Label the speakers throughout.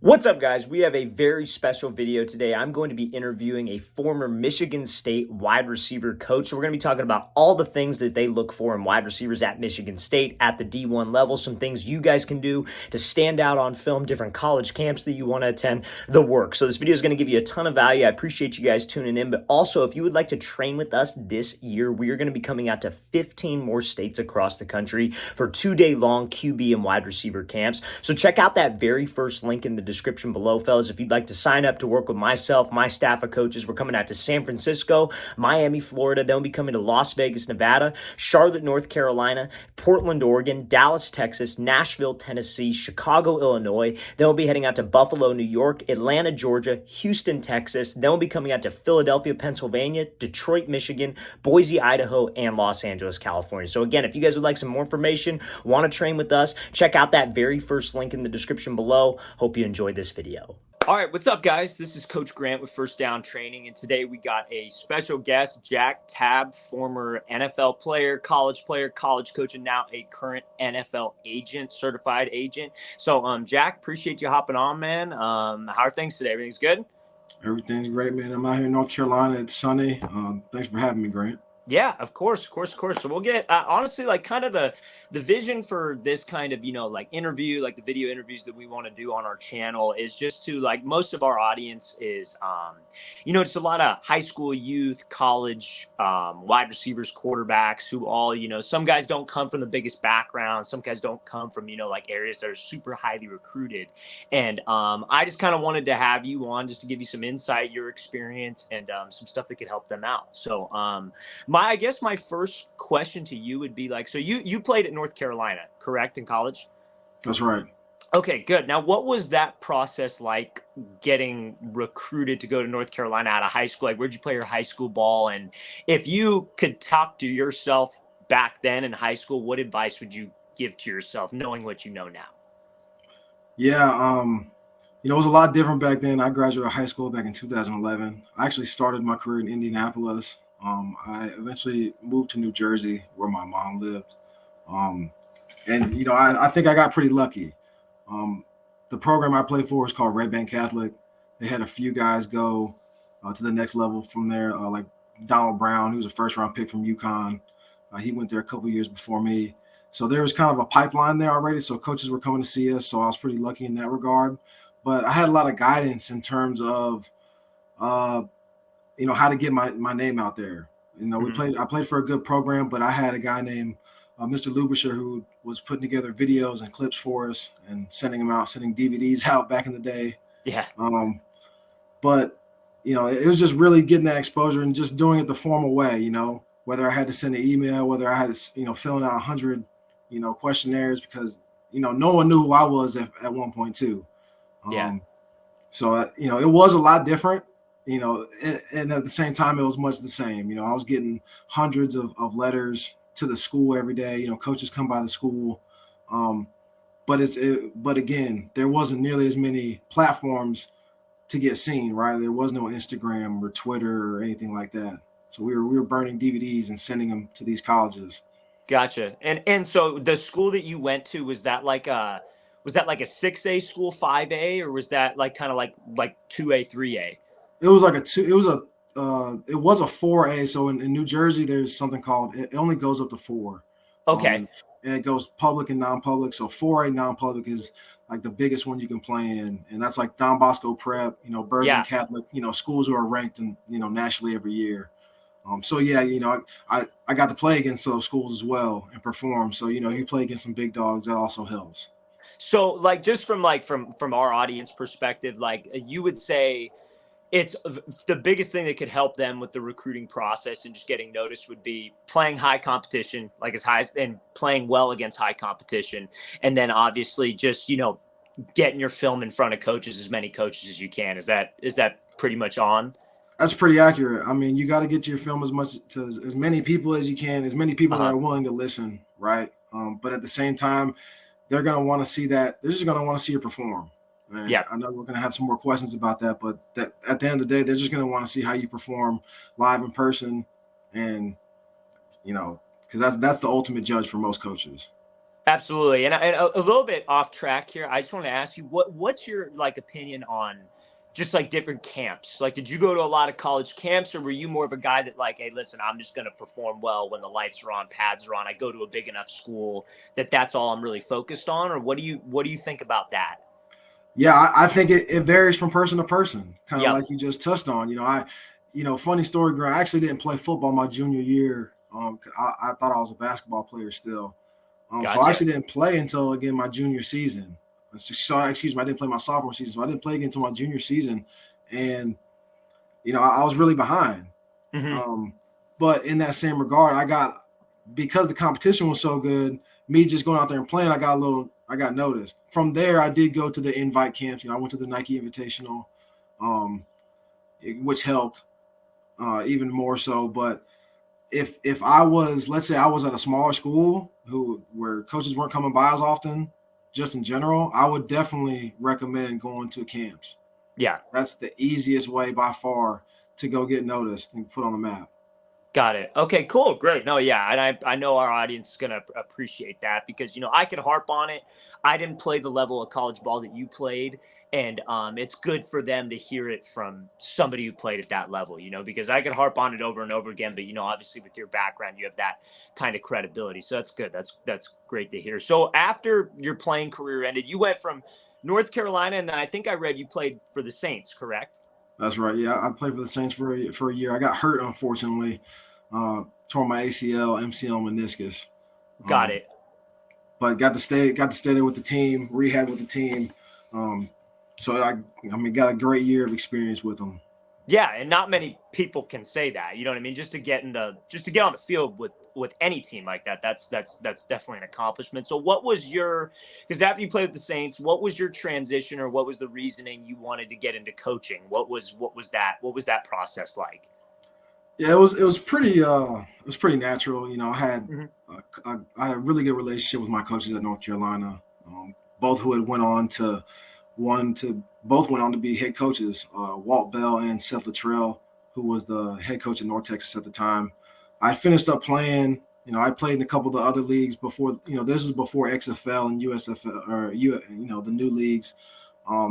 Speaker 1: What's up, guys? We have a very special video today. I'm going to be interviewing a former Michigan State wide receiver coach. So we're going to be talking about all the things that they look for in wide receivers at Michigan State at the D1 level, some things you guys can do to stand out on film, different college camps that you want to attend, the work. So this video is going to give you a ton of value. I appreciate you guys tuning in, but also if you would like to train with us this year, we are going to be coming out to 15 more states across the country for 2-day long QB and wide receiver camps. So check out that very first link in the description below, fellas. If you'd like to sign up to work with myself, my staff of coaches, we're coming out to San Francisco, Miami, Florida. Then we'll be coming to Las Vegas, Nevada, Charlotte, North Carolina, Portland, Oregon, Dallas, Texas, Nashville, Tennessee, Chicago, Illinois. Then we'll be heading out to Buffalo, New York, Atlanta, Georgia, Houston, Texas. Then we'll be coming out to Philadelphia, Pennsylvania, Detroit, Michigan, Boise, Idaho, and Los Angeles, California. So again, if you guys would like some more information, want to train with us, check out that very first link in the description below. Hope you enjoyed this video. All right, what's up, guys? This is Coach Grant with First Down Training, and today we got a special guest, Jack Tabb, former NFL player, college coach, and now a current NFL agent, certified agent. So, Jack, appreciate you hopping on, man. How are things today? Everything's good?
Speaker 2: Everything's great, man. I'm out here in North Carolina. It's sunny. Thanks for having me, Grant.
Speaker 1: Yeah, of course. So we'll get honestly, like, kind of the vision for this kind of, like, interview, like the video interviews that we want to do on our channel is just to, like, most of our audience is just a lot of high school youth, college, wide receivers, quarterbacks who all, some guys don't come from the biggest background, some guys don't come from, like, areas that are super highly recruited. And I just kind of wanted to have you on just to give you some insight, your experience, and some stuff that could help them out. So I guess my first question to you would be, like, so you played at North Carolina, correct, in college?
Speaker 2: That's right.
Speaker 1: Okay, good. Now, what was that process like, getting recruited to go to North Carolina out of high school? Like, where'd you play your high school ball? And if you could talk to yourself back then in high school, what advice would you give to yourself, knowing what you know now?
Speaker 2: Yeah, it was a lot different back then. I graduated high school back in 2011. I actually started my career in Indianapolis. I eventually moved to New Jersey, where my mom lived. I think I got pretty lucky. The program I played for was called Red Bank Catholic. They had a few guys go to the next level from there, like Donald Brown, who was a first-round pick from UConn. He went there a couple years before me. So there was kind of a pipeline there already. So coaches were coming to see us. So I was pretty lucky in that regard. But I had a lot of guidance in terms of how to get my name out there. I played for a good program, but I had a guy named Mr. Lubisher who was putting together videos and clips for us and sending DVDs out back in the day.
Speaker 1: Yeah.
Speaker 2: But it was just really getting that exposure and just doing it the formal way, whether I had to send an email, whether I had to, filling out 100, questionnaires, because, no one knew who I was at one point too.
Speaker 1: Yeah.
Speaker 2: So, it was a lot different. And at the same time, it was much the same. I was getting hundreds of letters to the school every day. Coaches come by the school. But again, there wasn't nearly as many platforms to get seen, right? There was no Instagram or Twitter or anything like that. So we were burning DVDs and sending them to these colleges.
Speaker 1: Gotcha. And so the school that you went to, was that like a 6A school, 5A, or was that like kind of like 2A, 3A?
Speaker 2: It was like it was a 4A. So in New Jersey, there's something called, it only goes up to 4.
Speaker 1: Okay.
Speaker 2: And it goes public and non-public. So 4A non-public is like the biggest one you can play in. And that's like Don Bosco Prep, Bergen Catholic, schools who are ranked nationally every year. I got to play against those schools as well and perform. So, you play against some big dogs, that also helps.
Speaker 1: So, like, just from our audience perspective, like, you would say it's the biggest thing that could help them with the recruiting process and just getting noticed would be playing high competition, like and playing well against high competition. And then obviously just, getting your film in front of coaches, as many coaches as you can. Is that pretty much on?
Speaker 2: That's pretty accurate. I mean, you got to get your film as many people as you can, as many people that are willing to listen, right? But at the same time, they're going to want to see that. They're just going to want to see you perform. And yeah, I know we're going to have some more questions about that, but at the end of the day, they're just going to want to see how you perform live in person, and because that's the ultimate judge for most coaches.
Speaker 1: Absolutely. And a little bit off track here. I just want to ask you what's your like opinion on just like different camps? Like, did you go to a lot of college camps, or were you more of a guy that like, hey, listen, I'm just going to perform well when the lights are on, pads are on. I go to a big enough school that that's all I'm really focused on, or what do you think about that?
Speaker 2: Yeah, I think it varies from person to person, kind of
Speaker 1: Yep.
Speaker 2: like you just touched on. Funny story, Grant. I actually didn't play football my junior year. I thought I was a basketball player still. So I
Speaker 1: Gotcha.
Speaker 2: actually didn't play until again my junior season. So excuse me, I didn't play my sophomore season, so I didn't play again until my junior season, and I was really behind.
Speaker 1: Hmm.
Speaker 2: Um, but in that same regard, because the competition was so good, me just going out there and playing, I got noticed. From there, I did go to the invite camps. I went to the Nike Invitational, um, which helped even more so. But if I was, let's say I was at a smaller school where coaches weren't coming by as often, just in general, I would definitely recommend going to camps.
Speaker 1: Yeah.
Speaker 2: That's the easiest way by far to go get noticed and put on the map.
Speaker 1: Got it. Okay, cool. Great. No, yeah. And I know our audience is going to appreciate that because, I could harp on it. I didn't play the level of college ball that you played. And it's good for them to hear it from somebody who played at that level, because I could harp on it over and over again. But, obviously with your background, you have that kind of credibility. So that's good. That's great to hear. So after your playing career ended, you went from North Carolina. And then I think I read you played for the Saints, correct?
Speaker 2: That's right. Yeah, I played for the Saints for a year. I got hurt, unfortunately. Tore my ACL, MCL, meniscus.
Speaker 1: Got
Speaker 2: Um,
Speaker 1: it.
Speaker 2: but got to stay there with the team, rehab with the team. Um, so got a great year of experience with them.
Speaker 1: Yeah, and not many people can say that. You know what I mean? Just to get on the field with any team like that, that's definitely an accomplishment. So what was your because after you played with the Saints, what was your transition or what was the reasoning you wanted to get into coaching? What was that process like?
Speaker 2: Yeah, it was pretty natural.
Speaker 1: Hmm.
Speaker 2: I had a really good relationship with my coaches at North Carolina, both who had both went on to be head coaches, Walt Bell and Seth Luttrell, who was the head coach at North Texas at the time. I finished up playing. I played in a couple of the other leagues before. This is before XFL and USFL or the new leagues.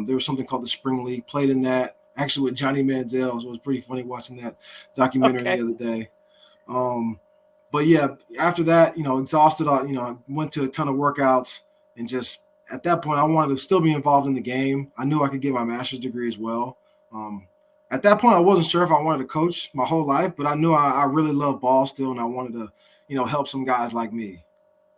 Speaker 2: There was something called the Spring League. Played in that actually with Johnny Manziel. So it was pretty funny watching that documentary
Speaker 1: Okay.
Speaker 2: the other day. Um, but yeah, after that, exhausted. I went to a ton of workouts and just at that point, I wanted to still be involved in the game. I knew I could get my master's degree as well. Um, at that point, I wasn't sure if I wanted to coach my whole life, but I knew I really loved ball still, and I wanted to, help some guys like me.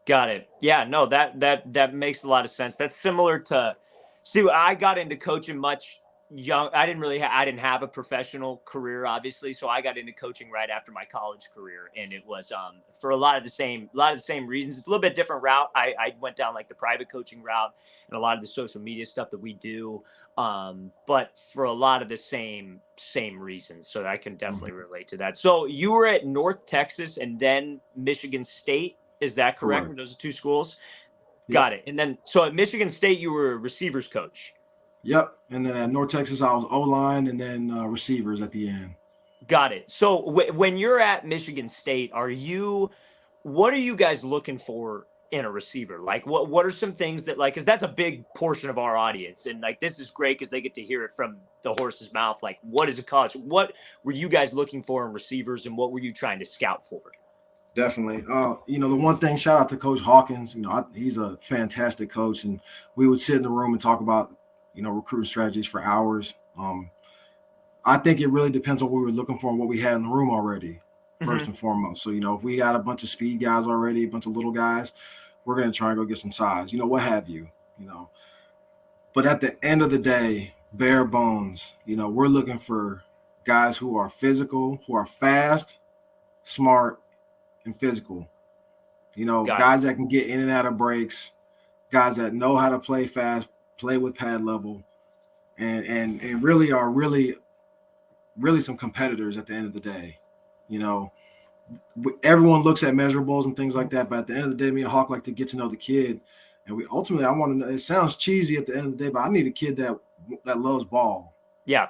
Speaker 1: Got it. Yeah, no, that makes a lot of sense. That's similar to see. I got into coaching much young. I didn't have a professional career, obviously, so I got into coaching right after my college career, and it was for a lot of the same reasons. It's a little bit different route. I went down like the private coaching route and a lot of the social media stuff that we do, but for a lot of the same reasons. So I can definitely
Speaker 2: Mhm.
Speaker 1: relate to that. So you were at North Texas and then Michigan State. Is that correct?
Speaker 2: Correct.
Speaker 1: Were those the two schools?
Speaker 2: Yep.
Speaker 1: Got it. And then, so at Michigan State, you were a receivers coach.
Speaker 2: Yep. And then at North Texas, I was O line and then receivers at the end.
Speaker 1: Got it. So when you're at Michigan State, what are you guys looking for in a receiver? Like, what are some things that like, because that's a big portion of our audience, and like this is great because they get to hear it from the horse's mouth. Like, what is a college? What were you guys looking for in receivers, and what were you trying to scout for?
Speaker 2: Definitely. The one thing, shout out to Coach Hawkins. He's a fantastic coach, and we would sit in the room and talk about, recruiting strategies for hours. I think it really depends on what we were looking for and what we had in the room already, first
Speaker 1: Hmm.
Speaker 2: and foremost. So, if we got a bunch of speed guys already, a bunch of little guys, we're going to try and go get some size, what have you, you know. But at the end of the day, bare bones, we're looking for guys who are physical, who are fast, smart, and physical.
Speaker 1: Got it.
Speaker 2: Guys that can get in and out of breaks, guys that know how to play fast, play with pad level, and really are really some competitors at the end of the day. You know, everyone looks at measurables and things like that, but at the end of the day, me and Hawk like to get to know the kid. And I want to know, it sounds cheesy at the end of the day, but I need a kid that loves ball.
Speaker 1: Yeah.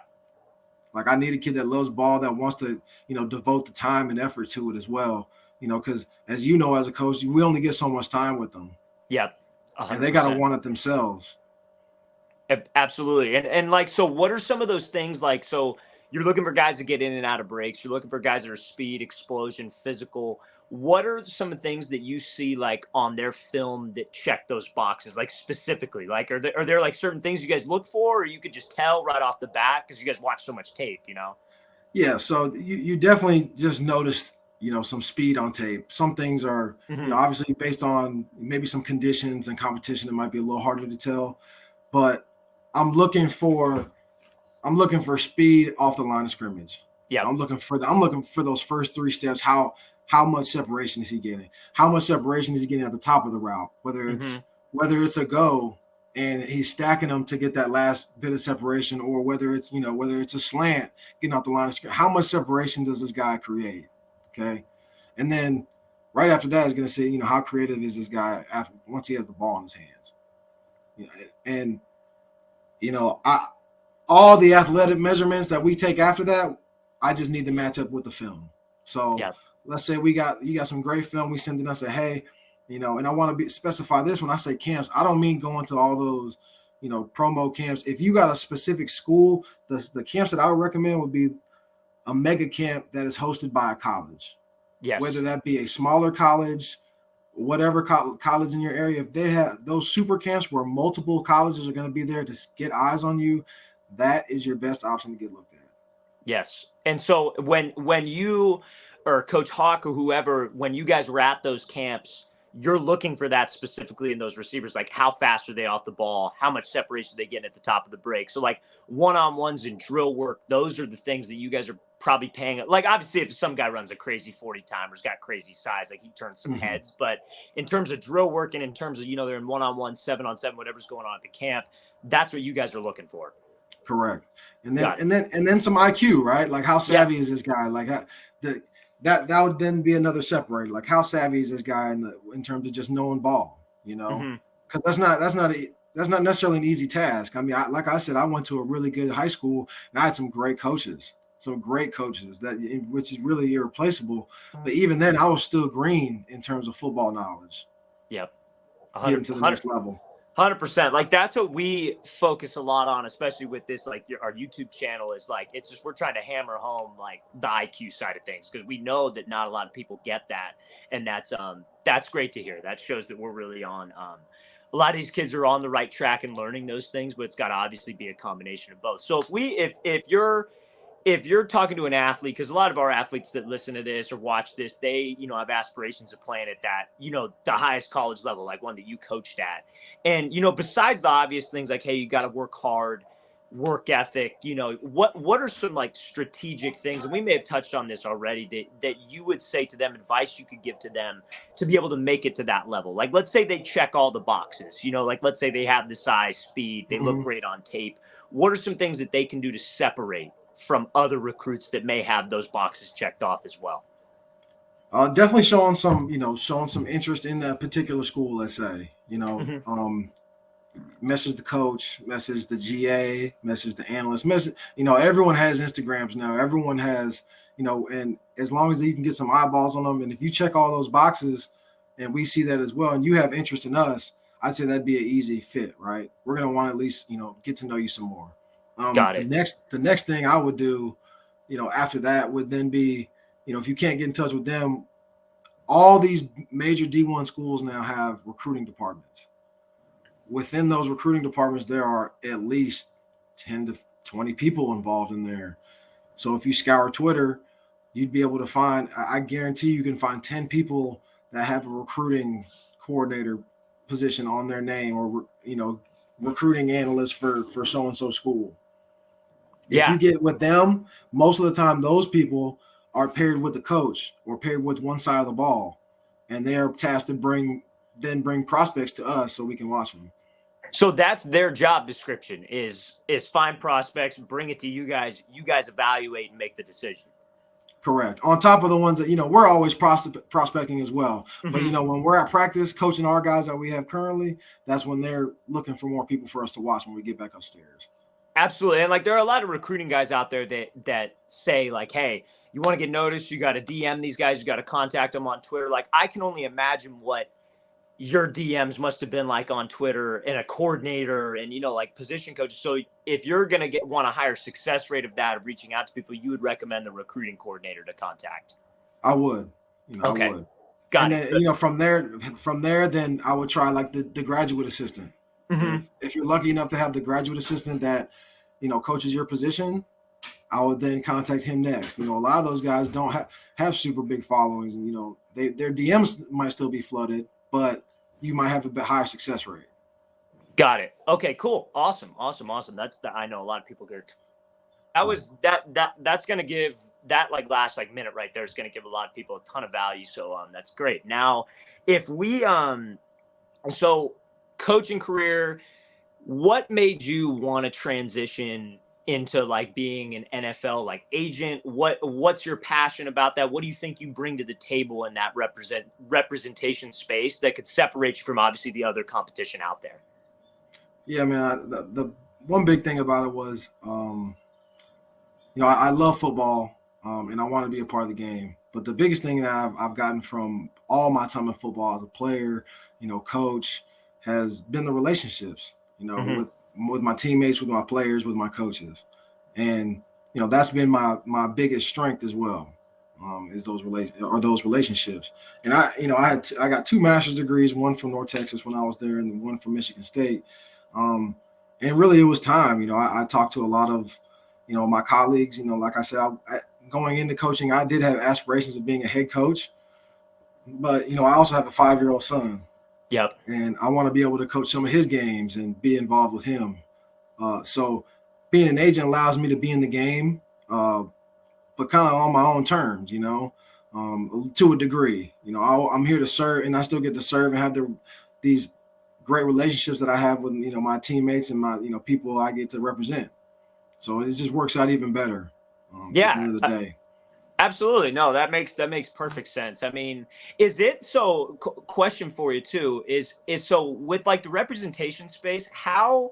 Speaker 2: Like I need a kid that loves ball, that wants to, devote the time and effort to it as well. Because as you know, as a coach, we only get so much time with them.
Speaker 1: Yep.
Speaker 2: and they got to
Speaker 1: 100%.
Speaker 2: want it themselves.
Speaker 1: Absolutely. And like, so what are some of those things like, so you're looking for guys to get in and out of breaks. You're looking for guys that are speed, explosion, physical. What are some of the things that you see like on their film that check those boxes? Like specifically, like, are there like certain things you guys look for, or you could just tell right off the bat because you guys watch so much tape, you know?
Speaker 2: Yeah. So you definitely just notice, some speed on tape. Some things are,
Speaker 1: Hmm.
Speaker 2: obviously based on maybe some conditions and competition, it might be a little harder to tell, but I'm looking for speed off the line of scrimmage.
Speaker 1: Yep.
Speaker 2: I'm looking for those first three steps. How much separation is he getting? How much separation is he getting at the top of the route?
Speaker 1: Hmm.
Speaker 2: Whether it's a go and he's stacking them to get that last bit of separation, or whether it's a slant getting off the line of scrimmage. How much separation does this guy create? Okay, and then right after that is going to say, how creative is this guy after once he has the ball in his hands? And I all the athletic measurements that we take after that, I just need to match up with the film. So
Speaker 1: Yep.
Speaker 2: let's say you got some great film. We send it and say, hey, and I want to specify this when I say camps. I don't mean going to all those, promo camps. If you got a specific school, the camps that I would recommend would be a mega camp that is hosted by a college, whether
Speaker 1: Yes.
Speaker 2: that be a smaller college, whatever college in your area. If they have those super camps where multiple colleges are going to be there to get eyes on you, that is your best option to get looked at.
Speaker 1: Yes. And so when you or Coach Hawk or whoever, when you guys were at those camps, you're looking for that specifically in those receivers, like how fast are they off the ball? How much separation are they getting at the top of the break? So like one-on-ones and drill work, those are the things that you guys are probably paying. Like obviously if some guy runs a crazy 40 timer's got crazy size, like he turns some
Speaker 2: Mm-hmm.
Speaker 1: heads. But in terms of drill work and in terms of, they're in one-on-one, 7-on-7, whatever's going on at the camp, that's what you guys are looking for.
Speaker 2: Correct. And then
Speaker 1: Got it.
Speaker 2: and then some IQ, right? Like how
Speaker 1: Yep.
Speaker 2: savvy is this guy? Like that would then be another separator. Like how savvy is this guy in terms of just knowing ball,
Speaker 1: Hmm.
Speaker 2: Because that's not necessarily an easy task. I mean, like I said, I went to a really good high school and I had some great coaches, which is really irreplaceable. But even then, I was still green in terms of football knowledge,
Speaker 1: Yep.
Speaker 2: getting
Speaker 1: 100,
Speaker 2: to the next level.
Speaker 1: 100%. Like that's what we focus a lot on, especially with this, like our YouTube channel is like, it's just, we're trying to hammer home like the IQ side of things. Cause we know that not a lot of people get that. And that's great to hear. That shows that we're really on, a lot of these kids are on the right track and learning those things, but it's got to obviously be a combination of both. So if you're talking to an athlete, because a lot of our athletes that listen to this or watch this, they, have aspirations of playing at that, the highest college level, like one that you coached at. And, besides the obvious things like, hey, you got to work hard, work ethic, what are some like strategic things? And we may have touched on this already that you would say to them, advice you could give to them to be able to make it to that level. Like, let's say they check all the boxes, like, let's say they have the size, speed, they look
Speaker 2: Mm-hmm.
Speaker 1: great on tape. What are some things that they can do to separate from other recruits that may have those boxes checked off as well?
Speaker 2: Definitely showing some interest in that particular school. Let's say,
Speaker 1: Hmm.
Speaker 2: message the coach, message the GA, message the analyst, message. Everyone has Instagrams now. Everyone has, and as long as you can get some eyeballs on them, and if you check all those boxes, and we see that as well, and you have interest in us, I'd say that'd be an easy fit, right? We're gonna want to at least get to know you some more.
Speaker 1: Got
Speaker 2: The
Speaker 1: it.
Speaker 2: next thing I would do, after that would then be, if you can't get in touch with them, all these major D1 schools now have recruiting departments. Within those recruiting departments, there are at least 10 to 20 people involved in there. So if you scour Twitter, you'd be able to find, I guarantee you can find 10 people that have a recruiting coordinator position on their name, or, recruiting analyst for so-and-so school. If you
Speaker 1: Yeah.
Speaker 2: get with them, most of the time, those people are paired with the coach or paired with one side of the ball, and they are tasked to bring prospects to us so we can watch them.
Speaker 1: So that's their job description is find prospects, bring it to you guys evaluate and make the decision.
Speaker 2: Correct. On top of the ones that, we're always prospecting as well. But,
Speaker 1: Hmm.
Speaker 2: when we're at practice coaching our guys that we have currently, that's when they're looking for more people for us to watch when we get back upstairs.
Speaker 1: Absolutely. And like there are a lot of recruiting guys out there that say like, hey, you want to get noticed, you got to DM these guys, you got to contact them on Twitter. Like I can only imagine what your DMs must have been like on Twitter and a coordinator and, like position coaches. So if you're going to want a higher success rate of that, of reaching out to people, you would recommend the recruiting coordinator to contact.
Speaker 2: I would, I
Speaker 1: Okay.
Speaker 2: would.
Speaker 1: Got
Speaker 2: And
Speaker 1: it.
Speaker 2: then, from there, then I would try like the graduate assistant.
Speaker 1: Mm-hmm.
Speaker 2: If you're lucky enough to have the graduate assistant that, coaches your position, I would then contact him next. A lot of those guys don't have super big followings, and their DMs might still be flooded, but you might have a bit higher success rate.
Speaker 1: Got it. Okay, cool. Awesome. I know a lot of people get. That's going to give that last minute right there is going to give a lot of people a ton of value. So that's great. Now, if we so coaching career, what made you want to transition into being an NFL agent? What's your passion about that? What do you think you bring to the table in that representation space that could separate you from obviously the other competition out there?
Speaker 2: Yeah, man. The one big thing about it was, I love football, and I want to be a part of the game. But the biggest thing that I've gotten from all my time in football as a player, coach, has been the relationships,
Speaker 1: Mm-hmm.
Speaker 2: with my teammates, with my players, with my coaches. And, that's been my biggest strength as well, is those relationships. And I got 2 master's degrees, one from North Texas when I was there and one from Michigan State. And really it was time. I talked to a lot of, my colleagues. Like I said, going into coaching, I did have aspirations of being a head coach, but I also have a 5-year-old son.
Speaker 1: Yep.
Speaker 2: And I want to be able to coach some of his games and be involved with him. So being an agent allows me to be in the game, but kind of on my own terms, to a degree. I'm here to serve, and I still get to serve and have these great relationships that I have with, my teammates and my, people I get to represent. So it just works out even better. At the end of the day.
Speaker 1: Absolutely. No, that makes perfect sense. I mean, is it so question for you too is so with the representation space, how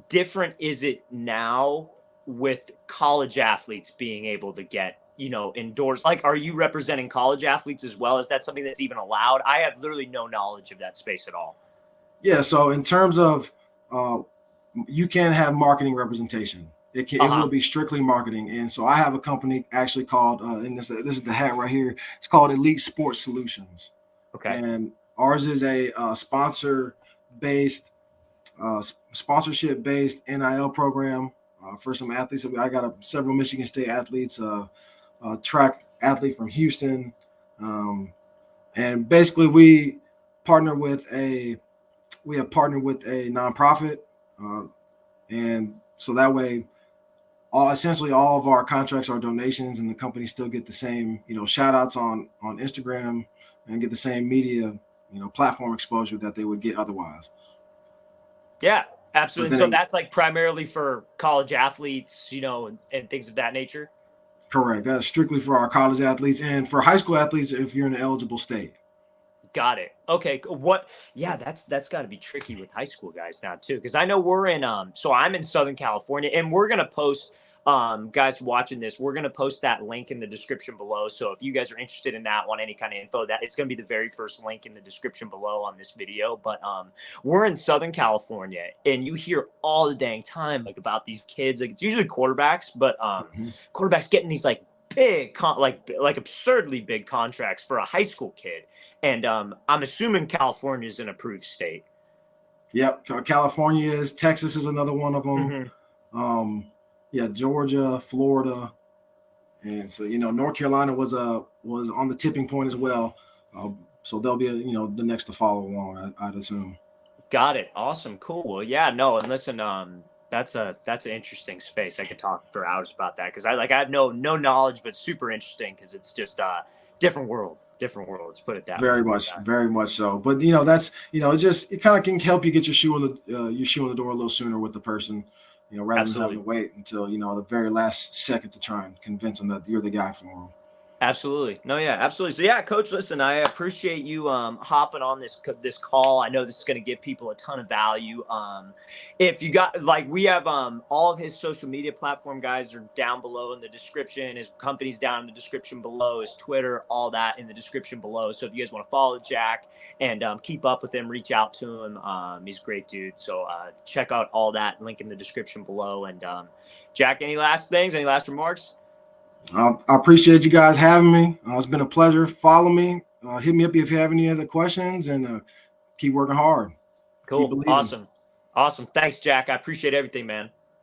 Speaker 1: different is it now with college athletes being able to get, endorsed? Are you representing college athletes as well? Is that something that's even allowed? I have literally no knowledge of that space at all.
Speaker 2: Yeah. So in terms of, you can have marketing representation. It will be strictly marketing. And so I have a company actually called, and this is the hat right here. It's called Elite Sports Solutions.
Speaker 1: Okay.
Speaker 2: And ours is a sponsorship-based NIL program for some athletes. I got several Michigan State athletes, a track athlete from Houston. And basically we have partnered with a nonprofit. And so that way, essentially all of our contracts are donations, and the company still get the same, shout outs on Instagram and get the same media, platform exposure that they would get otherwise.
Speaker 1: Yeah, absolutely. So that's primarily for college athletes, and things of that nature.
Speaker 2: Correct. That's strictly for our college athletes and for high school athletes if you're in an eligible state.
Speaker 1: Got it. Okay. Yeah, that's got to be tricky with high school guys now too, because I know we're in so I'm in Southern California, and we're gonna post guys watching this, we're gonna post that link in the description below. So if you guys are interested in that, want any kind of info, that it's gonna be the very first link in the description below on this video. But we're in Southern California, and you hear all the dang time about these kids. It's usually quarterbacks, but quarterbacks getting these big absurdly big contracts for a high school kid. And I'm assuming California is an approved state.
Speaker 2: Yep, California is. Texas is another one of them. Mm-hmm. Georgia, Florida, and so North Carolina was on the tipping point as well. So they'll be the next to follow along, I'd assume.
Speaker 1: Got it. Awesome. Cool. Well, yeah. No, and listen, that's an interesting space. I could talk for hours about that because I have no knowledge, but super interesting because it's just different world. Let's put it that
Speaker 2: way. Very much so. But that's it kind of can help you get your shoe in the door a little sooner with the person, rather than having to wait until the very last second to try and convince them that you're the guy for them.
Speaker 1: Absolutely. No, yeah, absolutely. So yeah, coach, listen, I appreciate you hopping on this call. I know this is going to give people a ton of value. If you got like we have all of his social media platform guys are down below in the description. His company's down in the description below, his Twitter, all that in the description below. So if you guys want to follow Jack and keep up with him, reach out to him. He's a great dude. So check out all that link in the description below. And Jack, any last things, any last remarks?
Speaker 2: I appreciate you guys having me. It's been a pleasure. Follow me. Hit me up if you have any other questions, and keep working hard. Keep
Speaker 1: Cool.
Speaker 2: believing.
Speaker 1: Awesome. Awesome. Thanks, Jack. I appreciate everything, man.